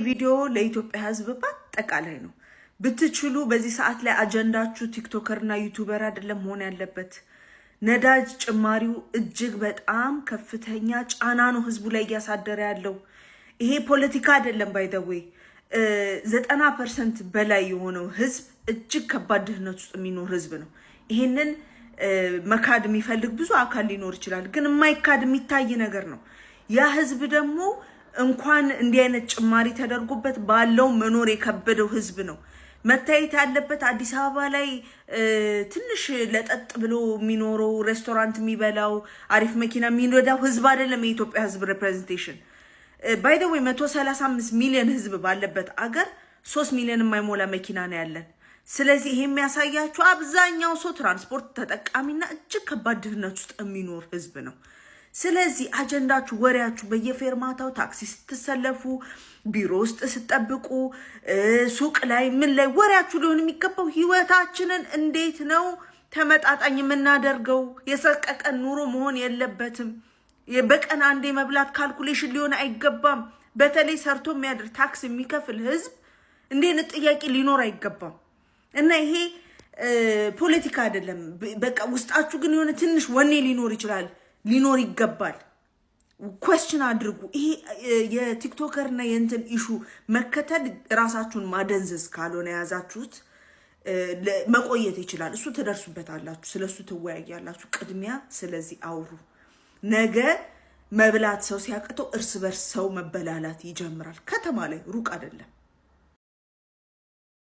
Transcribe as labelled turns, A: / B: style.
A: ቪዲዮ ለኢትዮጵያ ህዝብ በአጠቃላይ ነው። ብትችሉ በዚህ ሰዓት ላይ አጀንዳችሁ ቲክቶከር እና ዩቲዩበር አይደለም መሆን ያለበት። ነዳጅ ጭማሪው እጅግ በጣም ከፍተኛ ጫና ነው ህዝቡ ላይ እያሳደረ ያለው። ይሄ ፖለቲካ አይደለም። ባይ ዘ ዌይ 90% በላይ የሆነው ህዝብ እጅግ ከባድ ድህነት ውስጥ የሚኖር ህዝብ ነው። ይሄንን መካድ የሚፈልግ ብዙ አካል ሊኖር ይችላል፣ ግን የማይካድ የሚታይ ነገር ነው። ያ ህዝብ ደግሞ እንኳን እንዲህ አይነት ጭማሪ ተደርጎበት ባለው መኖር የከበደው ህዝብ ነው። መታየት ያለበት አዲስ አበባ ላይ ትንሽ ለጠጥ ብሎ የሚኖረው ሬስቶራንት የሚበላው አሪፍ መኪና የሚነዳው ህዝብ አይደለም የኢትዮጵያ ህዝብ ሪፕሬዘንቴሽን። ባይ ዘ ዌይ 135 ሚሊዮን ህዝብ ባለበት አገር 3 ሚሊዮን የማይሞላ መኪና ነው ያለን። ስለዚህ ይሄ የሚያሳያችሁ አብዛኛው ሰው ትራንስፖርት ተጠቃሚና እጅግ ከባድ ድህነት ውስጥ የሚኖር ህዝብ ነው። ስለዚህ አጀንዳችሁ ወሬያችሁ በየፌርማታው ታክሲ ስትሰለፉ፣ ቢሮ ውስጥ ስትጠብቁ፣ ሱቅ ላይ ምን ላይ ወሬያችሁ ሊሆን የሚገባው ህይወታችንን እንዴት ነው ተመጣጣኝ የምናደርገው? የሰቀቀን ኑሮ መሆን የለበትም። በቀን አንዴ መብላት ካልኩሌሽን ሊሆን አይገባም። በተለይ ሰርቶ የሚያድር ታክስ የሚከፍል ህዝብ እንዴት ጥያቄ ሊኖር አይገባም። እና ይሄ ፖለቲካ አይደለም። በቃ ውስጣችሁ ግን የሆነ ትንሽ ወኔ ሊኖር ይገባል። ኩዌስችን አድርጉ። ይሄ የቲክቶከር እና የእንትን ኢሹ መከተል ራሳችሁን ማደንዘዝ ካልሆነ የያዛችሁት መቆየት ይችላል። እሱ ትደርሱበታላችሁ፣ ስለሱ ትወያያላችሁ። ቅድሚያ ስለዚህ አውሩ። ነገ መብላት ሰው ሲያቅተው እርስ በርስ ሰው መበላላት ይጀምራል። ከተማ ላይ ሩቅ አይደለም።